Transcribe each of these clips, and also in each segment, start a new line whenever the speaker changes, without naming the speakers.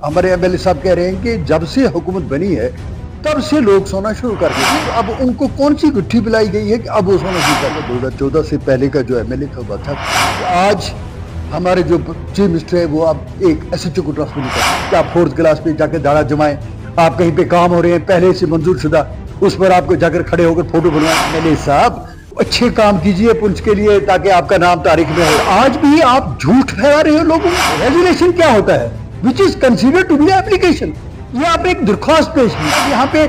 हमारे एमएलए साहब कह रहे हैं कि जब से हुकूमत बनी है तब से लोग सोना शुरू कर दिए। अब उनको कौन सी गुट्ठी पिलाई गई है कि अब वो सोना शुरू कर दिए। 2014 से पहले का जो एमएलए था वो अच्छा था। आज हमारे जो चीफ मिनिस्टर है वो अब एक एसएचओ को ट्रांसफर नहीं करते कि आप फोर्थ क्लास पे जाके दाड़ा जमाएं, आप कहीं पे काम हो रहे हैं पहले से मंजूर शुदा, उस पर आपको जाकर खड़े होकर फोटो बनवाएं। एमएलए साहब अच्छे काम कीजिए पुंछ के लिए ताकि आपका नाम तारीख में हो। आज भी आप झूठ फैला रहे हो लोगों में। रेजुलेशन क्या होता है which is considered to be application. ये आप एक दरख्वास्त पेश की, यहाँ पे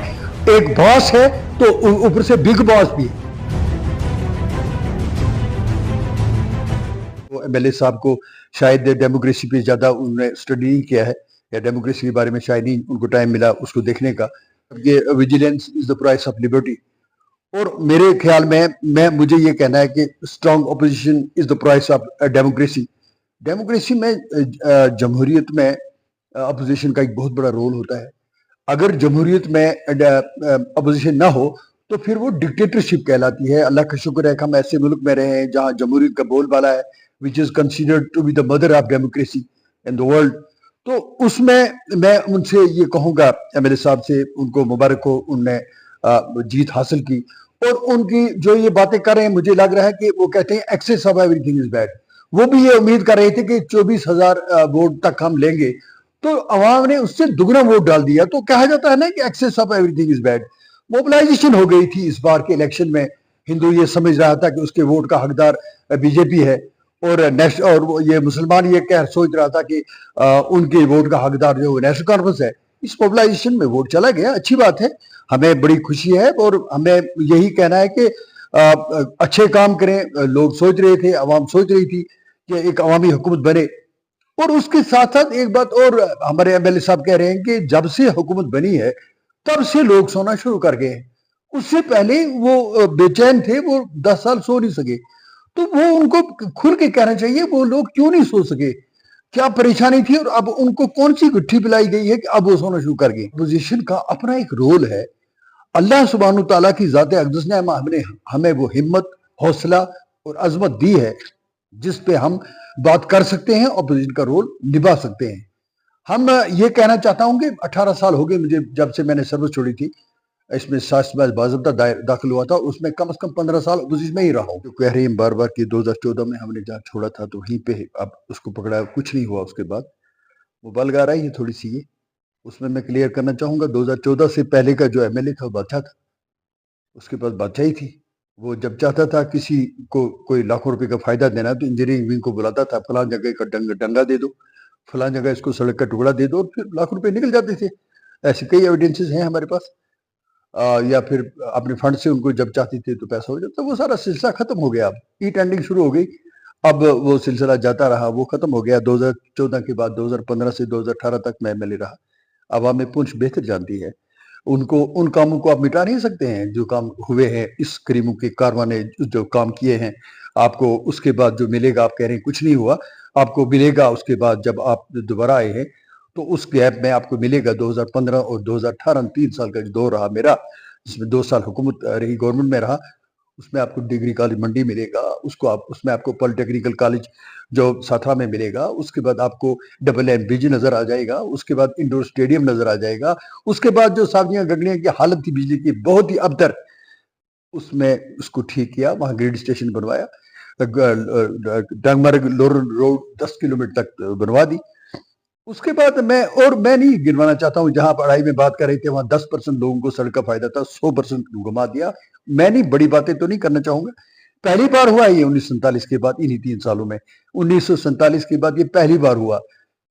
एक बॉस है तो ऊपर से बिग बॉस भी है। एमएलए साहब को शायद डेमोक्रेसी पे ज्यादा उन्होंने स्टडी नहीं किया है या डेमोक्रेसी के बारे में शायद नहीं उनको टाइम मिला उसको देखने का। ये vigilance is the price of liberty, और मेरे ख्याल में मुझे ये कहना है कि strong opposition is the price of democracy. Democracy में जमहूरियत में अपोजिशन का एक बहुत बड़ा रोल होता है। अगर जमहूरियत में अपोजिशन ना हो तो फिर वो डिक्टेटरशिप कहलाती है। अल्लाह का शुक्र है कि हम ऐसे मुल्क में रहे हैं जहां जमहूरियत का बोलबाला है, which is considered to be the mother of democracy in the world. तो उसमें मैं उनसे ये कहूंगा, एमएलए साहब से, उनको मुबारक हो, उनने जीत हासिल की। और उनकी जो ये बातें कर रहे हैं मुझे लग रहा है कि वो कहते हैं excess of everything is bad. वो भी ये उम्मीद कर रहे थे कि 24,000 वोट तक हम लेंगे, तो अवाम ने उससे दुगना वोट डाल दिया। तो कहा जाता है ना कि excess of everything is bad. Mobilisation हो गई थी इस बार के इलेक्शन में। हिंदू ये समझ रहा था कि उसके वोट का हकदार बीजेपी है, और ये मुसलमान ये सोच रहा था कि उनके वोट का हकदार जो नेशनल कॉन्फ्रेंस है। इस मोबिलाइजेशन में वोट चला गया, अच्छी बात है, हमें बड़ी खुशी है। और हमें यही कहना है कि अच्छे काम करें। लोग सोच रहे थे, अवाम सोच रही थी कि एक अवामी हुकूमत बने। और उसके साथ साथ एक बात और, हमारे एमएलए साहब कह रहे हैं कि जब से हुकूमत बनी है तब से लोग सोना शुरू कर गए हैं। उससे पहले वो बेचैन थे, वो 10 साल सो नहीं सके। तो वो उनको खुल के कहना चाहिए वो लोग क्यों नहीं सो सके, क्या परेशानी थी, और अब उनको कौन सी गुट्ठी पिलाई गई है कि अब वो सोना शुरू कर गए। अपोजिशन का अपना एक रोल है। अल्लाह सुब्हान ताला की ज़ात अक़दस ने हमें वो हिम्मत, हौसला और अजमत दी है जिस पे हम बात कर सकते हैं, अपोजिशन का रोल निभा सकते हैं। हम ये कहना चाहता हूं कि 18 साल हो गए मुझे जब से मैंने सर्विस छोड़ी थी। इसमें बाज़ाब्ता दाखिल हुआ था, उसमें कम से कम 15 साल अपोजिशन में ही रहा हूँ। तो कह रही हैं बार बार कि 2014 में हमने जहाँ छोड़ा था तो वहीं पे अब उसको पकड़ा, कुछ नहीं हुआ। उसके बाद मुबालगा आ रही है थोड़ी सी, ये उसमें मैं क्लियर करना चाहूंगा 2014 से पहले का जो एमएलए था वो बादशाह था, उसके पास बादशाही थी। वो जब चाहता था किसी को कोई लाखों रुपए का फायदा देना तो इंजीनियरिंग विंग को बुलाता था, फलां जगह का डंगा दे दो, फलां जगह इसको सड़क का टुकड़ा दे दो, और फिर लाखों रुपए निकल जाते थे। ऐसे कई एविडेंसेस हैं हमारे पास। या फिर अपने फंड से उनको जब चाहते थे तो पैसा हो जाता। वो सारा सिलसिला खत्म हो गया, अब ई टेंडिंग शुरू हो गई। अब वो सिलसिला जाता रहा, वो खत्म हो गया। 2014 के बाद 2015 से 2018 तक मैं एमएलए रहा। अवाम पुंछ बेहतर जानती है, उनको उन कामों को आप मिटा नहीं सकते हैं जो काम हुए हैं। इस करीमों के कारवां ने जो काम किए हैं, आपको उसके बाद जो मिलेगा, आप कह रहे हैं कुछ नहीं हुआ, आपको मिलेगा उसके बाद जब आप दोबारा आए हैं तो उस गैप में आपको मिलेगा 2015 और 2018 3 साल का जो दौर रहा मेरा, जिसमें 2 साल हुकूमत रही, गवर्नमेंट में रहा, उसमें आपको डिग्री कॉलेज मंडी मिलेगा, उसमें आपको पॉलिटेक्निकल कॉलेज जो साथरा में मिलेगा, उसके बाद आपको डबल एमबीजी नजर आ जाएगा, उसके बाद इंडोर स्टेडियम नजर आ जाएगा, उसके बाद जो सावनियां गगड़ियां की हालत थी बिजली की बहुत ही अबतर, उसमें उसको ठीक किया, वहां ग्रिड स्टेशन बनवाया, डंगमर्ग लोरन रोड 10 किलोमीटर तक बनवा दी। उसके बाद मैं नहीं गिनवाना चाहता हूँ, जहां पढ़ाई में बात कर रहे थे वहां 10% लोगों को सड़क का फायदा था, 100% घुमा दिया। मैं नहीं बड़ी बातें तो नहीं करना चाहूंगा। पहली बार हुआ ये 1947 के बाद, इन्हीं 3 सालों में 1947 के बाद ये पहली बार हुआ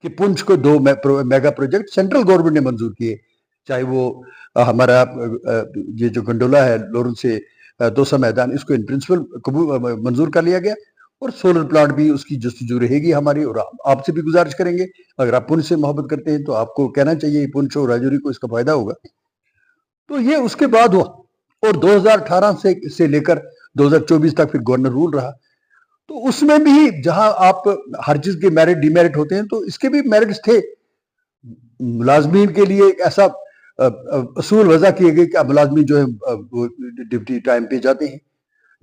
कि पुंछ को 2 मेगा प्रोजेक्ट सेंट्रल गवर्नमेंट ने मंजूर किए। चाहे वो हमारा ये जो गंडोला है लोरन से तोसा मैदान, इसको इन प्रिंसिपल मंजूर कर लिया गया, और सोलर प्लांट भी उसकी जस्तजू रहेगी हमारी। और आपसे भी गुजारिश करेंगे, अगर आप पुंछ से मोहब्बत करते हैं तो आपको कहना चाहिए पुंछ और राजौरी को इसका फायदा होगा। तो ये उसके बाद हुआ, और 2018 से लेकर 2024 तक फिर गवर्नर रूल रहा। तो उसमें भी जहां आप हर चीज के मेरिट डिमेरिट होते हैं, तो इसके भी मेरिट्स थे। मुलाजमीन के लिए एक ऐसा असूल वजह किए गए कि अब मुलाजमीन जो है वो ड्यूटी टाइम पे जाते हैं।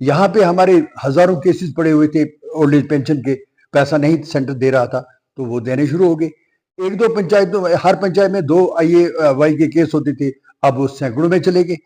यहाँ पे हमारे हजारों केसेस पड़े हुए थे ओल्ड एज पेंशन के, पैसा नहीं सेंटर दे रहा था, तो वो देने शुरू हो गए। एक दो पंचायतों, हर पंचायत में 2 IAY के केस होते थे, अब वो सैकड़ों में चले गए।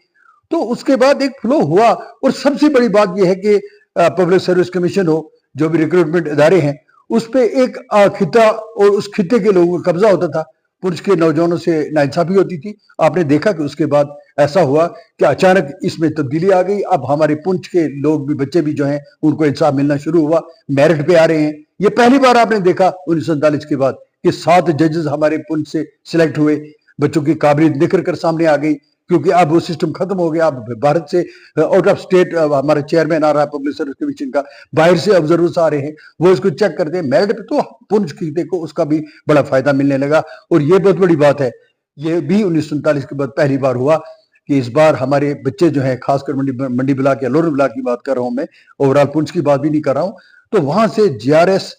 तो उसके बाद एक फ्लो हुआ। और सबसे बड़ी बात यह है कि पब्लिक सर्विस कमीशन हो, जो भी रिक्रूटमेंट इदारे हैं, उस पे एक खिता और उस खिते के लोगों का कब्जा होता था। पुंछ के नौजवानों से नाइंसाफी होती थी। आपने देखा कि उसके बाद ऐसा हुआ कि अचानक इसमें तब्दीली आ गई। अब हमारे पुंछ के लोग भी, बच्चे भी जो हैं, उनको इंसाफ मिलना शुरू हुआ, मेरिट पे आ रहे हैं। ये पहली बार आपने देखा 1947 के बाद कि 7 जजेस हमारे पुंछ से सिलेक्ट हुए, बच्चों की काबिलियत निखर कर सामने आ गई, क्योंकि अब वो सिस्टम खत्म हो गया। अब भारत से आउट ऑफ स्टेट हमारा चेयरमैन आ रहा है पब्लिक सर्विस कमीशन का, बाहर से ऑब्जर्वर्स आ रहे हैं, वो इसको चेक करते हैं मेरिट पे। तो पुंछ की देखो उसका भी बड़ा फायदा मिलने लगा। और ये बहुत बड़ी बात है, ये भी 1947 के बाद पहली बार हुआ कि इस बार हमारे बच्चे जो हैं, खासकर मंडी ब्लॉक या लोअर ब्लॉक की बात कर रहा हूं मैं, ओवरऑल पुंछ की बात भी नहीं कर रहा हूं, तो वहां से GRS,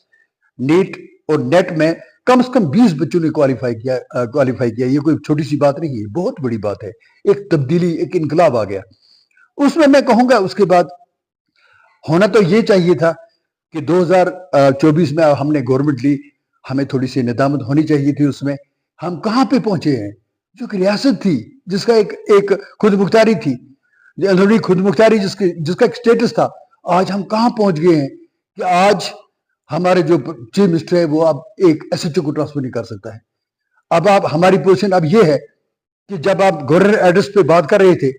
नीट और नेट में कम से कम 20 बच्चों ने क्वालिफाई किया। ये कोई छोटी सी बात नहीं है, बहुत बड़ी बात है। एक तब्दीली, एक इनकलाब आ गया। उसमें मैं कहूंगा उसके बाद होना तो ये चाहिए था कि 2024 में हमने गवर्नमेंट ली, हमें थोड़ी सी निदामत होनी चाहिए थी उसमें। हम कहां पे पहुंचे हैं? जो कि रियासत थी, जिसका एक खुद मुख्तारी थी, खुद मुख्तारी जिसका एक स्टेटस था, आज हम कहां पहुंच गए हैं कि आज हमारे जो चीफ मिनिस्टर है वो अब एक SHO को ट्रांसफर नहीं कर सकता है। अब आप, हमारी पोजीशन अब ये है कि जब आप गवर्नर एड्रेस पे बात कर रहे थे,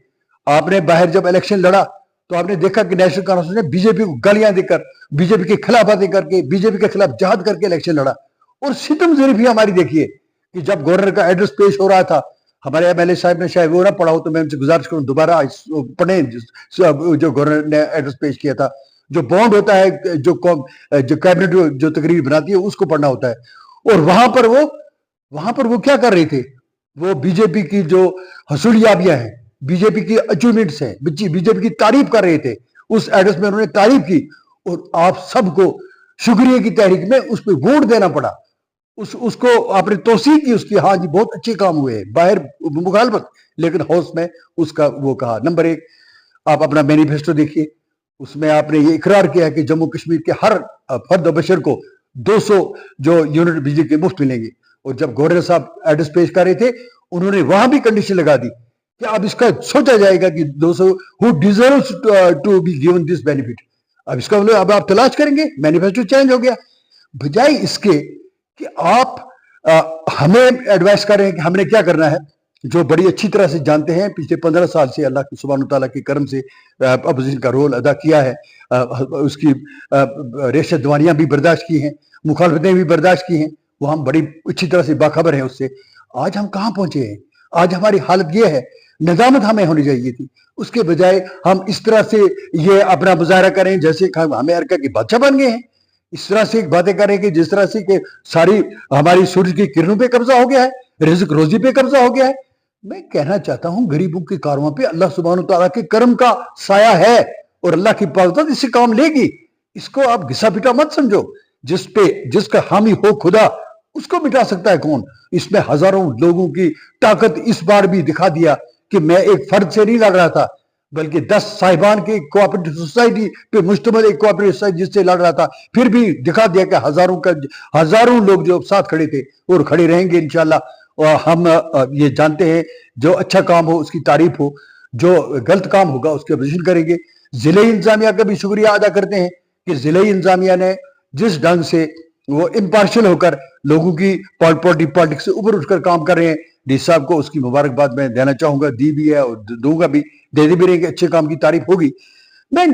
आपने बाहर जब इलेक्शन लड़ा तो आपने देखा कि नेशनल कांफ्रेंस ने बीजेपी को गालियां देकर, बीजेपी के खिलाफ बातें करके, बीजेपी के खिलाफ जहाद करके इलेक्शन लड़ा। और सितम ज़रीफी हमारी देखिए कि जब गवर्नर का एड्रेस पेश हो रहा था, हमारे MLA साहब ने, शायद वो ना पढ़ा हो तो मैं उनसे गुजारिश करूं दोबारा पढ़ें जो गवर्नर ने एड्रेस पेश किया था। जो बॉन्ड होता है, जो कैबिनेट जो तकरीर बनाती है, उसको पढ़ना होता है। और वहां पर वो क्या कर रहे थे? वो बीजेपी की जो हसूलियाबियां हैं, बीजेपी की अचीवमेंट्स हैं, बीजेपी की तारीफ कर रहे थे। उस एड्रेस में उन्होंने तारीफ की और आप सबको शुक्रिया की तहरीक में उस पर वोट देना पड़ा। उसको आपने तौसीक की उसकी, हाँ जी बहुत अच्छे काम हुए, बाहर मुखालफत, लेकिन हाउस में उसका वो कहा। नंबर 1, आप अपना मैनिफेस्टो देखिए, उसमें आपने ये इकरार किया कि जम्मू कश्मीर के हर फर्द बशर को 200 जो यूनिट बिजली के मुफ्त मिलेंगे। और जब गवर्नर साहब एड्रेस पेश कर रहे थे, उन्होंने वहां भी कंडीशन लगा दी कि अब इसका सोचा जाएगा कि 200 who deserves to be given this benefit. अब इसका मतलब अब आप तलाश करेंगे, मैनिफेस्टो चेंज हो गया। बजाय इसके कि आप हमें एडवाइस कर रहे हैं कि हमने क्या करना है, जो बड़ी अच्छी तरह से जानते हैं, पिछले 15 साल से अल्लाह सुब्हान तआला के करम से अपोजिशन का रोल अदा किया है, उसकी रेशत दवानियां भी बर्दाश्त की हैं, मुखालफतें भी बर्दाश्त की हैं, वो हम बड़ी अच्छी तरह से बाखबर हैं उससे। आज हम कहाँ पहुंचे हैं? आज हमारी हालत ये है, निजामत हमें होनी चाहिए थी, उसके बजाय हम इस तरह से ये अपना मुजाहरा करें जैसे हम अमेरिका के बादशाह बन गए हैं। इस तरह से बातें करें कि जिस तरह से कि सारी हमारी सूरज की किरणों पे कब्जा हो गया है, रिज़्क रोजी पे कब्जा हो गया है। मैं कहना चाहता हूं, गरीबों के कारवां पे अल्लाह सुब्हान तआला के करम का साया है और अल्लाह की हिफाजत इससे काम लेगी। इसको आप घिसा पिटा मत समझो। जिसका हामी हो खुदा, उसको मिटा सकता है कौन? इसमें हजारों लोगों की ताकत इस बार भी दिखा दिया कि मैं एक फर्द से नहीं लड़ रहा था, बल्कि 10 साहिबान की कोऑपरेटिव सोसाइटी पे मुश्तमिल एक कोऑपरेटिव सोसाइटी जिससे लड़ रहा था। फिर भी दिखा दिया कि हजारों लोग जो साथ खड़े थे और खड़े रहेंगे इंशाल्लाह। और हम ये जानते हैं, जो अच्छा काम हो उसकी तारीफ हो, जो गलत काम होगा उसके अपोजिशन करेंगे। जिले इंतजामिया का भी शुक्रिया अदा करते हैं कि जिले इंतजामिया ने जिस ढंग से वो इम्पार्शियल होकर लोगों की पॉलिटिक्स से ऊपर उठकर काम कर रहे हैं, डी साहब को उसकी मुबारकबाद मैं देना चाहूंगा, दी भी है और दूंगा भी, दे भी रहेंगे, अच्छे काम की तारीफ होगी। मैं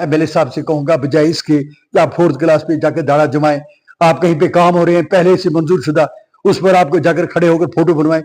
MLA साहब से कहूंगा, बजाय इसके कि आप 4th क्लास पे जाकर दाड़ा जमाएं, आप कहीं पे काम हो रहे हैं पहले से मंजूर शुदा, उस पर आपको जाकर खड़े होकर फोटो बनवाएं।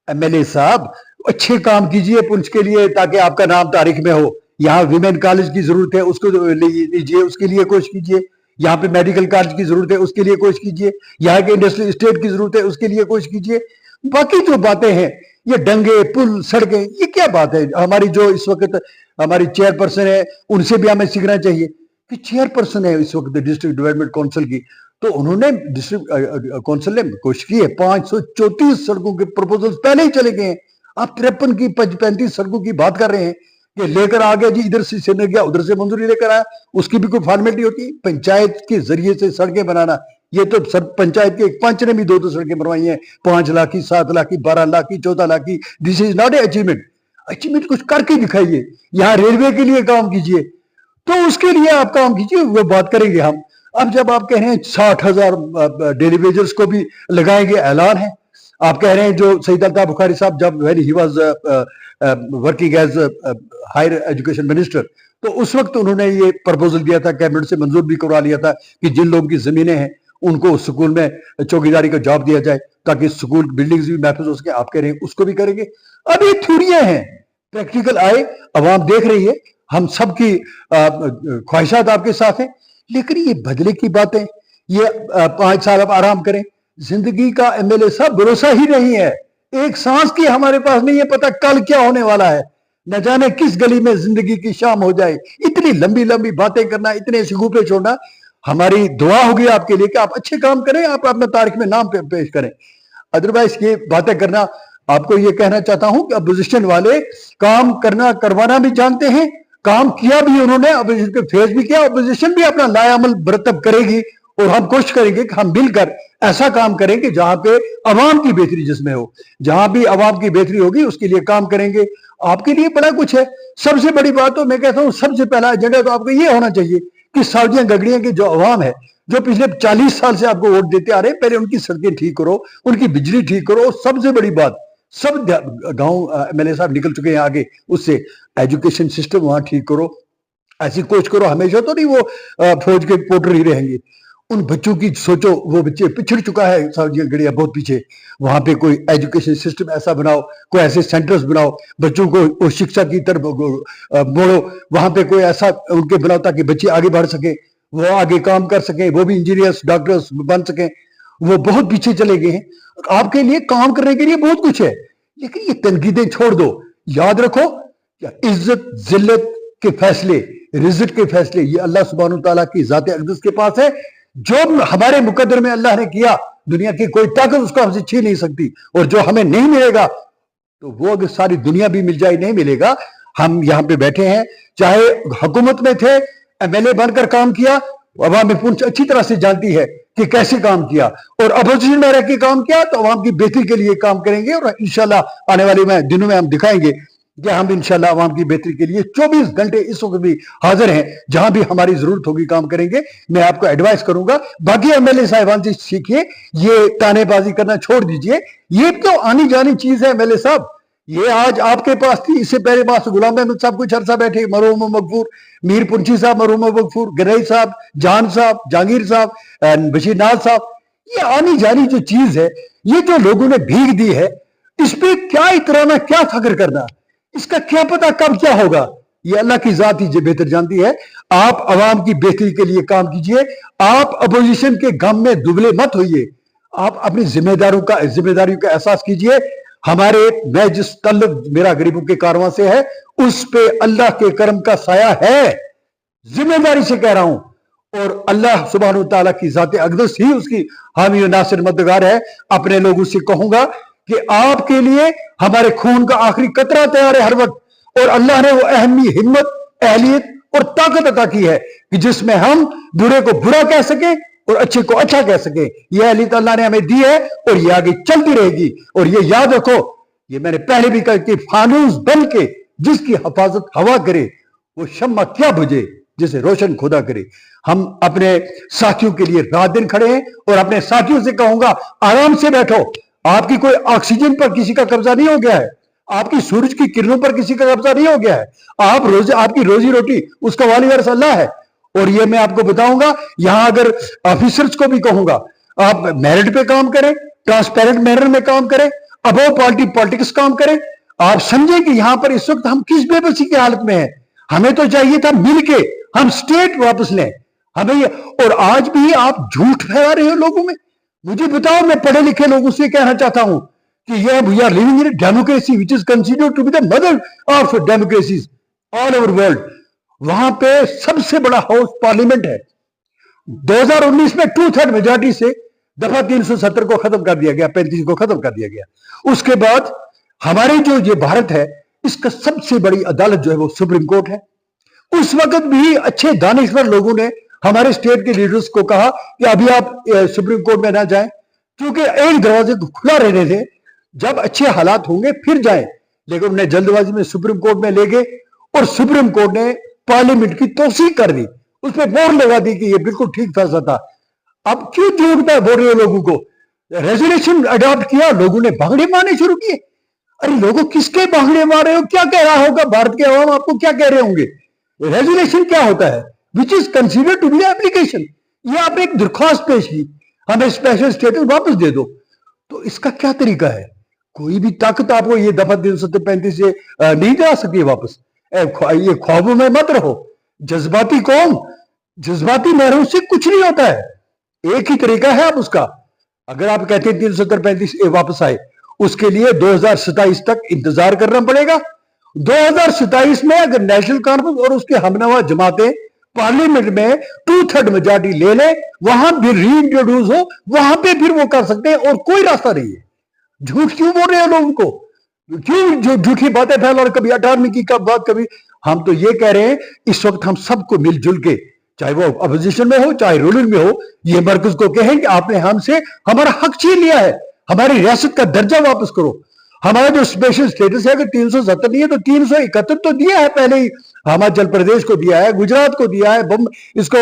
MLA साहब अच्छे काम कीजिए पुंछ के लिए, ताकि आपका नाम तारीख में हो। यहाँ विमेन कॉलेज की जरूरत है, उसको लीजिए, उसके लिए कोशिश कीजिए। यहाँ पे मेडिकल कॉलेज की जरूरत है, उसके लिए कोशिश कीजिए। यहाँ के इंडस्ट्रियल स्टेट की जरूरत है, उसके लिए कोशिश कीजिए। बाकी जो बातें हैं, ये डंगे पुल सड़कें, ये क्या बात है? हमारी जो इस वक्त हमारी चेयरपर्सन है, उनसे भी हमें सीखना चाहिए कि चेयरपर्सन है इस वक्त डिस्ट्रिक्ट डेवलपमेंट काउंसिल की, तो उन्होंने डिस्ट्रिक्ट काउंसिल ने कोशिश की है, 534 सड़कों के प्रपोजल्स पहले ही चले गए हैं। आप 53 की 35 सड़कों की बात कर रहे हैं कि लेकर आ गया जी, इधर से गया, उधर से मंजूरी लेकर आया, उसकी भी कोई फॉर्मेलिटी होती है? पंचायत के जरिए से सड़कें बनाना یہ تو سر پنچایت کے ایک پنچ نے بھی 2 سڑکیں بنوائی ہیں 5 लाख کی 7 लाख کی 12 लाख کی 14 लाख کی. دس از ناٹ اے اچیومنٹ کچھ کر کے دکھائیے. یہاں ریلوے کے لیے کام کیجیے تو اس کے لیے آپ کام کیجیے, وہ بات کریں گے ہم. اب جب آپ کہہ رہے ہیں 60,000 ڈیلی ویجرز کو بھی لگائیں گے, اعلان ہے. آپ کہہ رہے ہیں جو سعید الطاف بخاری صاحب جب when he was working as higher education minister, تو اس وقت انہوں نے یہ پرپوزل دیا تھا, کیبنٹ سے منظور بھی کروا لیا تھا کہ جن لوگوں کی زمینیں ہیں ان کو اسکول میں چوکیداری کا جاب دیا جائے تاکہ اسکول بلڈنگز بھی محفوظ ہو سکے. آپ کہہ رہے ہیں اس کو بھی کریں گے. اب یہ تھوڑیاں ہیں, پریکٹیکل آئے, عوام دیکھ رہی ہے, ہم سب کی خواہشات آپ کے ساتھ ہیں, لیکن یہ بدلے کی باتیں, یہ 5 سال آپ آرام کریں. زندگی کا ایم ایل اے صاحب بھروسہ ہی نہیں ہے, ایک سانس کی ہمارے پاس نہیں ہے پتا کل کیا ہونے والا ہے, نہ جانے کس گلی میں زندگی کی شام ہو جائے. اتنی لمبی لمبی باتیں کرنا, اتنے شگوفے چھوڑنا, ہماری دعا ہوگی آپ کے لیے کہ آپ اچھے کام کریں, آپ اپنا تاریخ میں نام پیش کریں. ادروائز یہ باتیں کرنا, آپ کو یہ کہنا چاہتا ہوں کہ اپوزیشن والے کام کرنا کروانا بھی جانتے ہیں, کام کیا بھی انہوں نے, اپوزیشن کو فیس بھی کیا. اپوزیشن بھی اپنا لایا عمل مرتب کرے گی اور ہم کوشش کریں گے کہ ہم مل کر ایسا کام کریں کہ جہاں پہ عوام کی بہتری جس میں ہو, جہاں بھی عوام کی بہتری ہوگی اس کے لیے کام کریں گے. آپ کے لیے بڑا کچھ ہے. سب سے بڑی بات تو میں کہتا ہوں سب سے پہلا ایجنڈا تو آپ کو یہ ہونا چاہیے کہ سعودیہ گگڑیاں کی جو عوام ہے, جو پچھلے 40 سال سے آپ کو ووٹ دیتے آ رہے ہیں, پہلے ان کی سڑکیں ٹھیک کرو, ان کی بجلی ٹھیک کرو. سب سے بڑی بات, سب گاؤں ایم ایل اے صاحب نکل چکے ہیں آگے, اس سے ایجوکیشن سسٹم وہاں ٹھیک کرو. ایسی کوشش کرو, ہمیشہ تو نہیں وہ فوج کے پوٹر ہی رہیں گے. ان بچوں کی سوچو, وہ بچے پچھڑ چکا ہے سعودیہ گڑیا بہت پیچھے. وہاں پہ کوئی ایجوکیشن سسٹم ایسا بناؤ, کوئی ایسے سینٹرز بناؤ, بچوں کو شکشا کی طرف موڑو. وہاں پہ کوئی ایسا ان کے بناؤ تاکہ بچے آگے بڑھ سکیں, وہ آگے کام کر سکیں, وہ بھی انجینئرس ڈاکٹرز بن سکیں. وہ بہت پیچھے چلے گئے ہیں. آپ کے لیے کام کرنے کے لیے بہت کچھ ہے, لیکن یہ تنقیدیں چھوڑ دو. یاد رکھو عزت ذلت کے فیصلے, رزق کے فیصلے یہ اللہ سبحانہ تعالیٰ کی ذات اقدس کے پاس ہے. جو ہمارے مقدر میں اللہ نے کیا, دنیا کی کوئی طاقت اس کو ہم سے چھین نہیں سکتی. اور جو ہمیں نہیں ملے گا تو وہ اگر ساری دنیا بھی مل جائے نہیں ملے گا. ہم یہاں پہ بیٹھے ہیں, چاہے حکومت میں تھے, ایم ایل اے بن کر کام کیا, عوام پونچھ اچھی طرح سے جانتی ہے کہ کیسے کام کیا, اور اپوزیشن میں رہ کے کام کیا تو عوام کی بہتری کے لیے کام کریں گے. اور انشاءاللہ آنے والے دنوں میں ہم دکھائیں گے کہ ہم انشاءاللہ عوام کی بہتری کے لیے 24 گھنٹے اس وقت بھی حاضر ہیں. جہاں بھی ہماری ضرورت ہوگی کام کریں گے. میں آپ کو ایڈوائز کروں گا, باقی ایم ایل اے صاحبان سے سیکھیے, یہ تانے بازی کرنا چھوڑ دیجئے. یہ تو آنی جانی چیز ہے. ایم ایل اے صاحب یہ آج آپ کے پاس تھی, اس سے پہلے پاس غلام احمد صاحب کچھ عرصہ بیٹھے, مرحوم مغفور, میر پنچھی صاحب مرحوم مغفور, گنئی صاحب, جان صاحب, جہانگیر صاحب, بشیر ناز صاحب. یہ آنی جانی جو چیز ہے, یہ جو لوگوں نے بھیگ دی ہے, اس پہ کیا اترانا, کیا فخر کرنا, اس کا کیا پتا کب کیا ہوگا. یہ اللہ کی ذات ہی بہتر جانتی ہے. آپ عوام کی بہتری کے لیے کام کیجئے. آپ اپوزیشن کے غم میں دبلے مت ہوئیے. آپ اپنی ذمہ داریوں کا احساس کیجئے. میں جس تعلق میرا غریبوں کے کارواں سے ہے, اس پہ اللہ کے کرم کا سایہ ہے. ذمہ داری سے کہہ رہا ہوں. اور اللہ سبحانہ تعالیٰ کی ذات اقدس ہی اس کی حامی و ناصر مددگار ہے. اپنے لوگوں سے کہوں گا کہ آپ کے لیے ہمارے خون کا آخری قطرہ تیار ہے ہر وقت. اور اللہ نے وہ اہمی ہمت, اہلیت اور طاقت عطا کی ہے کہ جس میں ہم برے کو برا کہہ سکیں اور اچھے کو اچھا کہہ سکیں. یہ اہلیت اللہ نے ہمیں دی ہے اور یہ آگے چلتی رہے گی. اور یہ یاد رکھو, یہ میں نے پہلے بھی کہا کہ فانوس بن کے جس کی حفاظت ہوا کرے, وہ شمع کیا بجھے جسے روشن خدا کرے. ہم اپنے ساتھیوں کے لیے رات دن کھڑے ہیں, اور اپنے ساتھیوں سے کہوں گا آرام سے بیٹھو. آپ کی کوئی آکسیجن پر کسی کا قبضہ نہیں ہو گیا ہے, آپ کی سورج کی کرنوں پر کسی کا قبضہ نہیں ہو گیا ہے. آپ کی روزی روٹی اس کا والی وارث اللہ ہے. اور یہ میں آپ کو بتاؤں گا, یہاں اگر آفیسرز کو بھی کہوں گا آپ میرٹ پہ کام کریں, ٹرانسپیرنٹ مینر میں کام کریں, ابو پالیٹکس کام کریں. آپ سمجھیں کہ یہاں پر اس وقت ہم کس بے بسی کی حالت میں ہیں. ہمیں تو چاہیے تھا مل کے ہم سٹیٹ واپس لیں. اور آج بھی آپ جھوٹ پھیلا رہے ہو لوگوں میں. مجھے بتاؤ, میں پڑھے لکھے لوگوں سے کہنا چاہتا ہوں کہ we are living in a democracy which is considered to be the mother of democracies all over world. وہاں پہ سب سے بڑا ہاؤس پارلیمنٹ ہے. 2019 میں 2/3 میجارٹی سے دفعہ 370 کو ختم کر دیا گیا, 35 کو ختم کر دیا گیا. اس کے بعد ہمارے جو یہ بھارت ہے, اس کا سب سے بڑی عدالت جو ہے وہ سپریم کورٹ ہے. اس وقت بھی اچھے دانشور لوگوں نے हमारे स्टेट के लीडर्स को कहा कि अभी आप सुप्रीम कोर्ट में ना जाएं, क्योंकि एक दरवाजे को खुला रहने दें, जब अच्छे हालात होंगे फिर जाएं। लेकिन उन्हें जल्दबाजी में सुप्रीम कोर्ट में ले गए और सुप्रीम कोर्ट ने पार्लियामेंट की तौसीक कर दी, उसमें मोहर लगा दी कि ये बिल्कुल ठीक फैसला था। अब क्यों झूठ पे बोल रहे हो लोगों को? रेजोल्यूशन अडॉप्ट किया, लोगों ने भांगड़े मारने शुरू किए। अरे लोगों किसके भांगड़े मार रहे हो? क्या कह रहा होगा भारत के अवाम? आपको क्या कह रहे होंगे? रेजोल्यूशन क्या होता है? Which is considered to be application. ये आपने एक दरख्वास्त पेश की, हमें स्पेशल स्टेटस वापस दे दो, तो इसका क्या तरीका है? कोई भी ताकत आपको ये दफा 335 से नहीं दिला सकती है वापस। ये ख्वाबों में मत रहो। जज्बाती कौम, जज्बाती महरों से कुछ नहीं होता है। एक ही तरीका है आप उसका। अगर आप कहते हैं 335 वापस आए, उसके लिए 2027 तक इंतजार करना पड़ेगा। 2027 में अगर नेशनल कॉन्फ्रेंस और उसके हमनवा जमातें पार्लियामेंट में 2/3 मेजॉरिटी ले ले, वहां भी री इंट्रोड्यूस हो, वहां पे फिर वो कर सकते हैं, और कोई रास्ता नहीं है। झूठ क्यों बोल रहे हैं लोगों को? क्यों झूठी बातें फैला? और कभी 18वीं की बात, कभी हम तो ये कह रहे हैं इस वक्त हम सबको मिलजुल के, चाहे वो अपोजिशन में हो चाहे रूलिंग में हो, ये मरकज को कहें कि आपने हमसे हमारा हक छीन लिया है, हमारी रियासत का दर्जा वापस करो। हमारा जो स्पेशल स्टेटस है, अगर 370 नहीं है तो 371 तो दिया है पहले ही। हिमाचल प्रदेश को दिया है, गुजरात को दिया है, इसको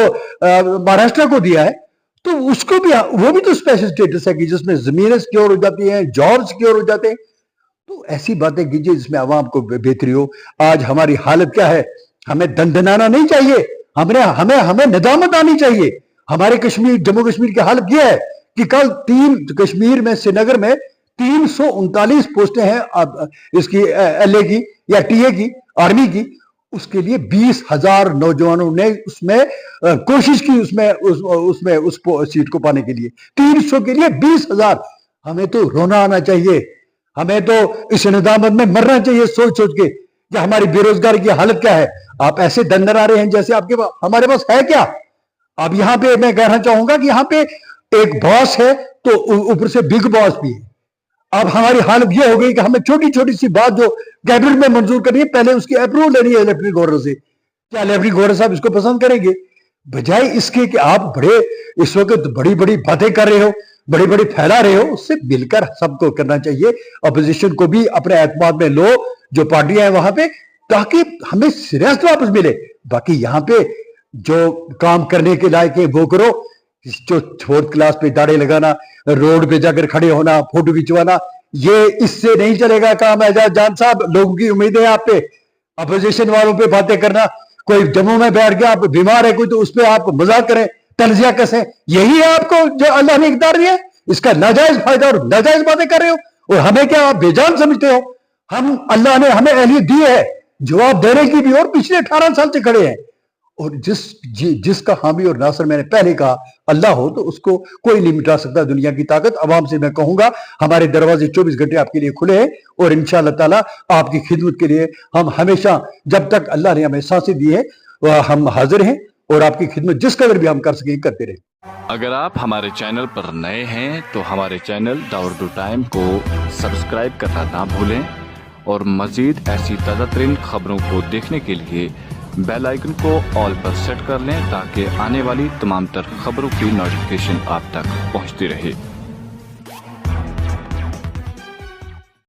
महाराष्ट्र को दिया है, तो उसको भी, वो भी तो स्पेशल स्टेटस है कि जिसमें जमीनें सिक्योर हो जाती हैं, जॉब सिक्योर हो जाते हैं। तो ऐसी बातें कीजिए जिसमें आवाम को बेहतरी हो। आज हमारी हालत क्या है? हमें दंदनाना नहीं चाहिए, हमें नदामत आनी चाहिए। हमारे कश्मीर, जम्मू कश्मीर की हालत यह है कि कल कश्मीर में, श्रीनगर में 339 पोस्टें हैं इसकी एलए की या टीए की, आर्मी की। उसके लिए 20,000 नौजवानों ने उसमें कोशिश की, उसमें उस सीट को पाने के लिए। 300 के लिए 20,000। हमें तो रोना आना चाहिए, हमें तो इस नदामत में मरना चाहिए सोच सोच के कि हमारी बेरोजगारी की हालत क्या है। आप ऐसे दंदन आ रहे हैं जैसे आपके पास, हमारे पास है क्या? अब यहां पे मैं कहना चाहूंगा कि यहां पे एक बॉस है तो ऊपर से बिग बॉस भी है। अब हमारी हालत यह हो गई कि हमें छोटी छोटी सी बात जो कैबिनेट में मंजूर करनी है, पहले उसकी अप्रूवल लेनी है लेफ्टिनेंट गवर्नर से। क्या लेफ्टिनेंट गवर्नर साहब इसको पसंद करेंगे? बजाय इसके कि आप बड़े इस वक्त बड़ी बड़ी बातें कर रहे हो, बड़ी बड़ी फैला रहे हो, उससे मिलकर सबको करना चाहिए। अपोजिशन को भी अपने एतमाद में लो, जो पार्टियां हैं वहां पे, ताकि हमें रियासत वापस मिले। बाकी यहाँ पे जो काम करने के लायक है वो करो। जो 4th क्लास पे दाढ़े लगाना, रोड पे जाकर खड़े होना, फोटो खिंचवाना, ये इससे नहीं चलेगा काम। एजाज जान साहब, लोगों की उम्मीद है आप पे। अपोजिशन वालों पे बातें करना, कोई जम्मू में बैठ गया, आप बीमार है कोई, तो उस पर आप मजाक करें, तंजिया कसें, यही है आपको जो अल्लाह ने इख्तियार दिया। इसका नाजायज फायदा और नाजायज बातें कर रहे हो, और हमें क्या आप बेजान समझते हो? हम, अल्लाह ने हमें अहलियत दी है जवाब देने की भी, और पिछले 18 साल से खड़े हैं। और जिसका हामी और नासर मैंने पहले कहा अल्लाह हो, तो उसको कोई नहीं मिटा सकता दुनिया की ताकत। अवाम से मैं कहूंगा हमारे दरवाजे 24 घंटे आपके लिए खुले हैं, और इंशाअल्लाह ताला आपकी खिदमत के लिए हम हमेशा, जब तक अल्लाह ने हमें सांसें दी है, हम हाजिर हैं, और आपकी खिदमत जिस कदर भी हम कर सकें करते रहे।
अगर आप हमारे चैनल पर नए हैं तो हमारे चैनल दाउद टाइम को सब्सक्राइब करना ना भूलें, और मजीद ऐसी ताज़ा तरीन खबरों को देखने के लिए बेल आइकन को ऑल पर सेट कर लें, ताकि आने वाली तमाम तर खबरों की नोटिफिकेशन आप तक पहुंचती रहे।